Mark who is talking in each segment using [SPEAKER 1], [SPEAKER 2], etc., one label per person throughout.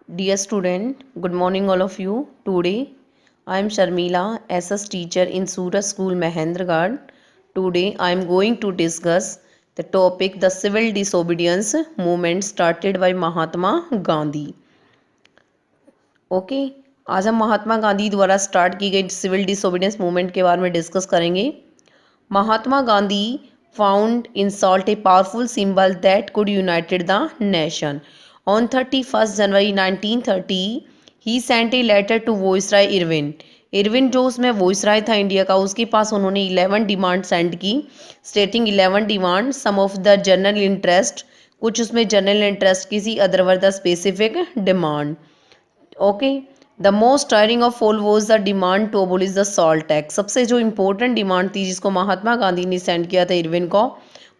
[SPEAKER 1] Dear student, good morning all of you. Today I am Sharmila, SS teacher in Suraj School Mahendragarh. Today I am going to discuss the topic the civil disobedience movement started by Mahatma Gandhi. Okay आज हम महात्मा गांधी द्वारा start की गई civil disobedience movement के बारे में discuss करेंगे. Mahatma Gandhi found in salt a powerful symbol that could united the nation. On 31st January 1930, he sent a letter to Viceroy Irwin. Irwin जो उसमें वॉइसराय था इंडिया का, उसके पास उन्होंने 11 डिमांड सेंड की, stating 11 demand, some of the general interest, कुछ उसमें general interest की सी, other were the specific demand. Okay, the most tiring of all was the demand to abolish the salt tax. सबसे जो इम्पोर्टेंट डिमांड थी जिसको महात्मा गांधी ने सेंड किया था इरविन को,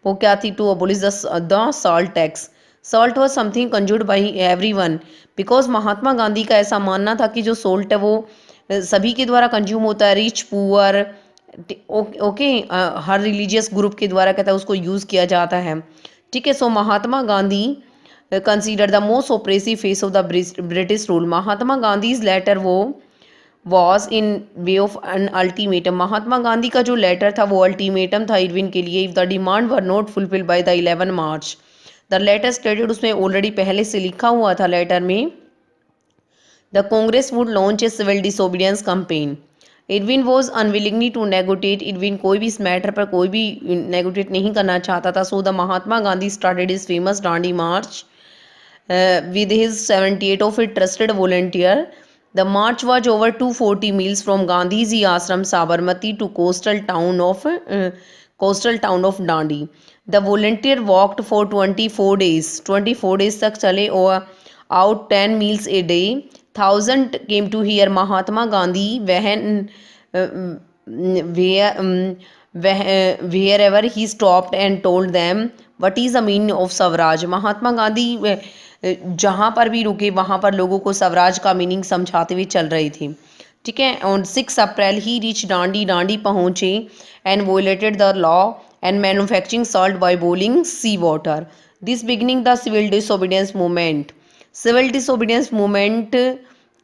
[SPEAKER 1] वो क्या थी? To abolish the salt tax. Salt was something consumed by everyone, because Mahatma Gandhi का ऐसा मानना था कि जो सॉल्ट है वो सभी के द्वारा कंज्यूम होता है, रिच पुअर, ओके, हर रिलीजियस ग्रुप के द्वारा कहता है उसको यूज़ किया जाता है. ठीक है, सो Mahatma Gandhi considered the most oppressive phase of the British rule. Mahatma Gandhi's letter वो was in way of an ultimatum. महात्मा गांधी का जो लेटर था वो अल्टीमेटम था इरविन के लिए. if the demand were not fulfilled by the 11 March. the letter stated, उसमें already पहले से लिखा हुआ था लेटर में, the Congress would launch a civil disobedience campaign. Irwin was unwillingly to negotiate. Irwin कोई भी इस मैटर पर कोई भी नेगोटिएट नहीं करना चाहता था. So the Mahatma Gandhi started is famous Dandi March with his 78 of it trusted volunteer. The march was over 240 miles from Gandhiji Ashram Sabarmati to coastal town of Dandi. The volunteer walked for 24 days. 24 days तक चले और out 10 meals a day. Thousand came to hear Mahatma Gandhi wherever he stopped and told them what is the meaning of Swaraj. Mahatma Gandhi जहाँ पर भी रुके वहाँ पर लोगों को स्वराज का मीनिंग समझाते हुए चल रही थी. ठीक है, on 6 April he reach Dandi. Dandi पहुँचे and violated the law and manufacturing salt by boiling sea water. This beginning the civil disobedience movement. Civil disobedience movement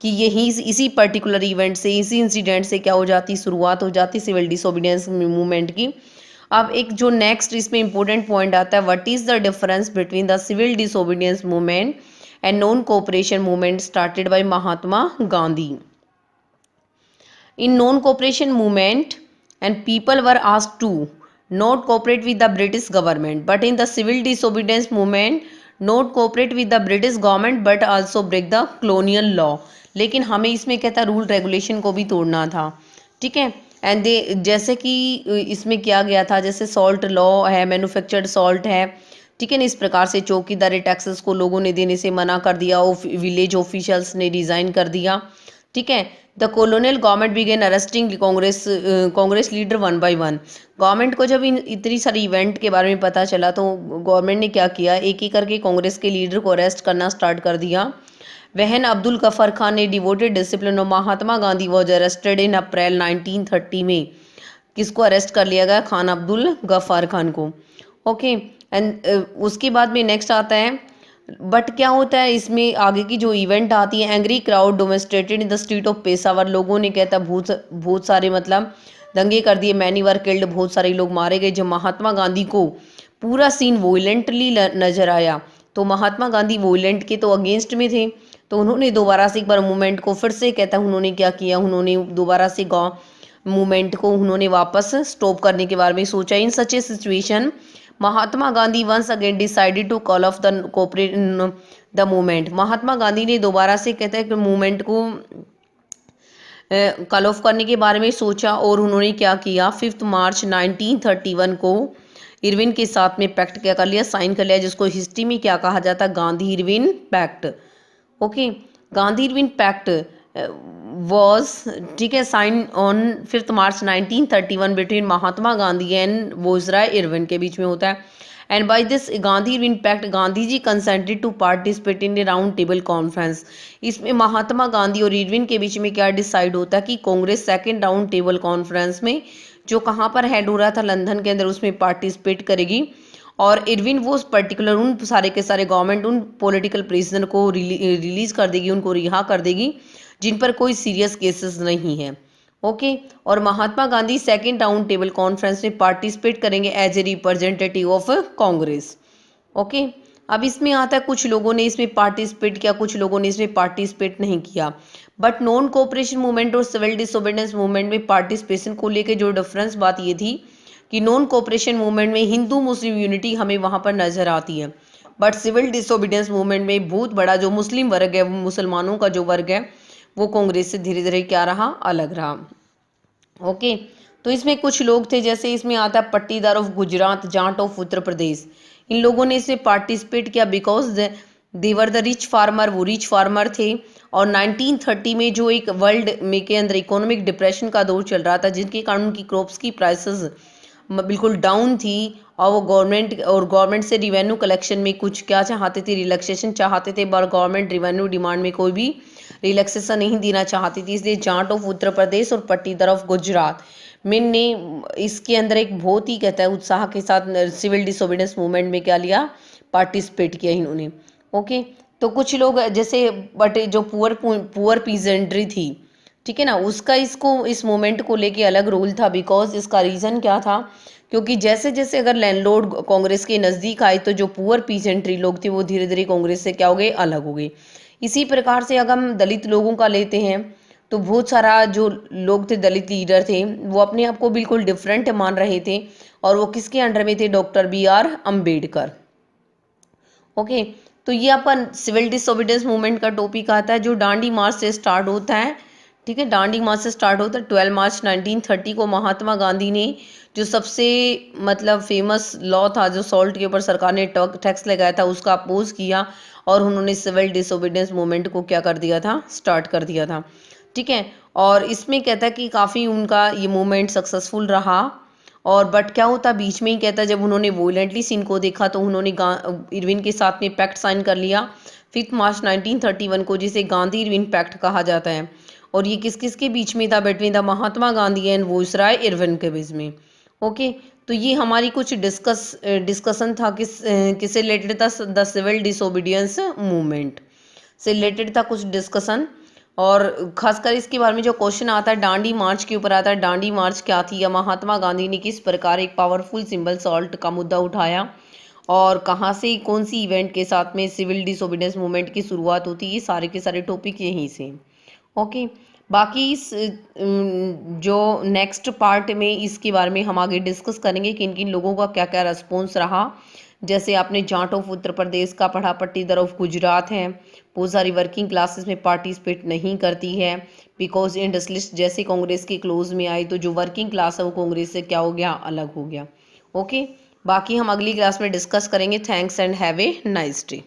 [SPEAKER 1] कि यही इसी पर्टिकुलर इवेंट से, इसी इंसिडेंट से क्या हो जाती, शुरुआत हो जाती सिविल डिसोबीडियंस मूवमेंट की. अब एक जो नेक्स्ट इसमें इंपॉर्टेंट पॉइंट आता है, what is the difference between the civil disobedience movement and non cooperation movement started by Mahatma Gandhi. In non cooperation movement and people were asked to not cooperate with the British government, but in the civil disobedience movement not cooperate with the British government but also break the colonial law. लेकिन हमें इसमें कहता rule regulation को भी तोड़ना था. ठीक है, एंड दे जैसे कि इसमें किया गया था, जैसे सॉल्ट लॉ है, मैन्युफैक्चर्ड सॉल्ट है. ठीक है ना, इस प्रकार से चौकीदारी टैक्सेस को लोगों ने देने से मना कर दिया, विलेज ऑफिशियल्स ने रिजाइन कर दिया. ठीक है, the colonial government began arresting Congress leader one by one. Government को जब इतनी सारी इवेंट के बारे में पता चला तो गवर्नमेंट ने क्या किया, एक एक करके कांग्रेस के लीडर को अरेस्ट करना स्टार्ट कर दिया. वहन अब्दुल गफर खान ने devoted discipline of Mahatma Gandhi was arrested in April 1930 में. किसको अरेस्ट कर लिया गया? खान अब्दुल गफार खान को. ओके, एंड उसके बाद में नेक्स्ट आता है, बट क्या होता है इसमें आगे की जो इवेंट आती है, angry crowd demonstrated in the street of Peshawar. लोगों ने कहता बहुत सारे मतलब दंगे कर दिए, मैनी वर किल्ड, बहुत सारे लोग मारे गए. जब महात्मा गांधी को पूरा सीन वोलेंटली नजर आया तो महात्मा गांधी वोलेंट के तो अगेंस्ट में थे, तो उन्होंने दोबारा से एक बार मूवमेंट को फिर से कहता उन्होंने क्या किया, उन्होंने दोबारा से मूवमेंट को उन्होंने वापस स्टॉप करने के बारे में सोचा. In such a situation Mahatma Gandhi once again decided to call off the cooperate the movement. Mahatma Gandhi ने दोबारा से कहता है कि मूवमेंट को कॉल ऑफ करने के बारे में सोचा और उन्होंने क्या किया, 5 मार्च 1931 को इरविन के साथ में पैक्ट क्या कर लिया, साइन कर लिया, जिसको हिस्ट्री में क्या कहा जाता है, Gandhi Irwin pact. Okay, Gandhi Irwin pact was, ठीक है, sign on 5 March 1931 between Mahatma Gandhi and viceroy Irwin के बीच में होता है. And by this Gandhi Irwin pact Gandhi ji consented to participate in a round table conference. इसमें महात्मा गांधी और इरविन के बीच में क्या डिसाइड होता है कि Congress second round table conference में, जो कहाँ पर हेड हो रहा था, लंदन के अंदर, उसमें पार्टिसिपेट करेगी. और इरविन वो पर्टिकुलर उन सारे के सारे गवर्नमेंट उन पॉलिटिकल प्रिजनर को रिलीज कर देगी, उनको रिहा कर देगी जिन पर कोई सीरियस केसेस नहीं है। ओके। और Mahatma Gandhi second round table conference में पार्टिसिपेट करेंगे as a representative of Congress. Okay. अब इसमें आता है कुछ लोगों ने इसमें पार्टिसिपेट किया, कुछ लोगों ने इसमें पार्टिसिपेट नहीं किया। बट नॉन कोऑपरेशन मूवमेंट और सिविल डिसोबीडियंस मूवमेंट में पार्टिसिपेशन को लेके जो डिफरेंस बात ये थी कि नॉन कोऑपरेशन मूवमेंट में हिंदू मुस्लिम यूनिटी हमें वहां पर नजर आती है, बट सिविल डिसोबीडियंस मूवमेंट में बहुत बड़ा जो मुस्लिम वर्ग है, मुसलमानों का जो वर्ग है, वो कांग्रेस से धीरे धीरे क्या रहा, अलग रहा। ओके। तो इसमें कुछ लोग थे, जैसे इसमें आता है पट्टीदार ऑफ गुजरात, जाट ऑफ उत्तर प्रदेश। इन लोगों ने इसमें पार्टिसिपेट किया because they were the rich farmer, वो रिच फार्मर थे। और 1930 में जो एक वर्ल्ड में के अंदर इकोनॉमिक डिप्रेशन का दौर चल रहा था, जिनके कारण उनकी क्रॉप्स की प्राइसेस बिल्कुल डाउन थी, और वो गवर्नमेंट से रिवेन्यू कलेक्शन में कुछ क्या चाहते थे, रिलैक्सेशन चाहते थे, पर गवर्नमेंट रिवेन्यू डिमांड में कोई भी रिलैक्सेशन नहीं देना चाहती थी। इसलिए जाट ऑफ उत्तर प्रदेश और पट्टीदार ऑफ गुजरात मिन ने इसके अंदर एक बहुत ही कहता है उत्साह के साथ सिविल डिसोबीडियंस मूवमेंट में क्या लिया, पार्टिसिपेट किया इन्होंने। ओके। तो कुछ लोग जैसे बट जो पुअर पीजेंट्री थी, ठीक है ना, उसका इस मूवमेंट को लेके अलग रोल था। बिकॉज इसका रीज़न क्या था, क्योंकि जैसे जैसे अगर लैंडलॉर्ड कांग्रेस के नज़दीक आए तो जो पुअर पीजेंट्री लोग थे वो धीरे धीरे कांग्रेस से क्या हो गए, अलग हो गए। इसी प्रकार से अगर हम दलित लोगों का लेते हैं तो बहुत सारा जो लोग थे, दलित लीडर थे, वो अपने आप को बिल्कुल डिफरेंट मान रहे थे, और वो किसके अंडर में थे, डॉक्टर BR अम्बेडकर। ओके। तो ये अपन सिविल डिसोबीडियंस मूवमेंट का टॉपिक आता है, जो दांडी मार्च से स्टार्ट होता है। ठीक है, दांडी मार्च से स्टार्ट होता है 12 मार्च 1930 को। महात्मा गांधी ने जो सबसे मतलब फेमस लॉ था, जो सॉल्ट के ऊपर सरकार ने टैक्स लगाया था, उसका अपोज किया, और उन्होंने सिविल डिसोबीडियंस मूवमेंट को क्या कर दिया था, स्टार्ट कर दिया था। ठीक है। और इसमें कहता है कि काफ़ी उनका ये मूवमेंट सक्सेसफुल रहा। और बट क्या होता बीच में ही, कहता जब उन्होंने वोलेंटली सीन को देखा तो उन्होंने इरविन के साथ में पैक्ट साइन कर लिया 5 मार्च 1931 को, जिसे गांधी इरविन पैक्ट कहा जाता है। और ये किस किस के बीच में था, between the Mahatma Gandhi and viceroy Irwin के बीच में। ओके। तो ये हमारी कुछ डिस्कशन था किससे रिलेटेड था, द सिविल डिसोबीडियंस मूवमेंट से रिलेटेड था कुछ डिस्कशन। और खासकर इसके बारे में जो क्वेश्चन आता है दांडी मार्च के ऊपर आता है, दांडी मार्च क्या थी, या महात्मा गांधी ने किस प्रकार एक पावरफुल सिंबल सॉल्ट का मुद्दा उठाया, और कहाँ से कौन सी इवेंट के साथ में सिविल डिसोबीडियंस मूवमेंट की शुरुआत होती है, ये सारे के सारे टॉपिक यहीं से। ओके। बाकी इस जो नेक्स्ट पार्ट में इसके बारे में हम आगे डिस्कस करेंगे, किन किन लोगों का क्या क्या रिस्पॉन्स रहा। जैसे आपने जाट ऑफ उत्तर प्रदेश का पढ़ा, पट्टीदार ऑफ गुजरात है, बहुत सारी वर्किंग क्लासेस में पार्टिसिपेट नहीं करती है बिकॉज इंडस्ट्रियलिस्ट जैसे कांग्रेस के क्लोज में आई तो जो वर्किंग क्लास है वो कांग्रेस से क्या हो गया, अलग हो गया। ओके। बाकी हम अगली क्लास में डिस्कस करेंगे। Thanks and have a nice day.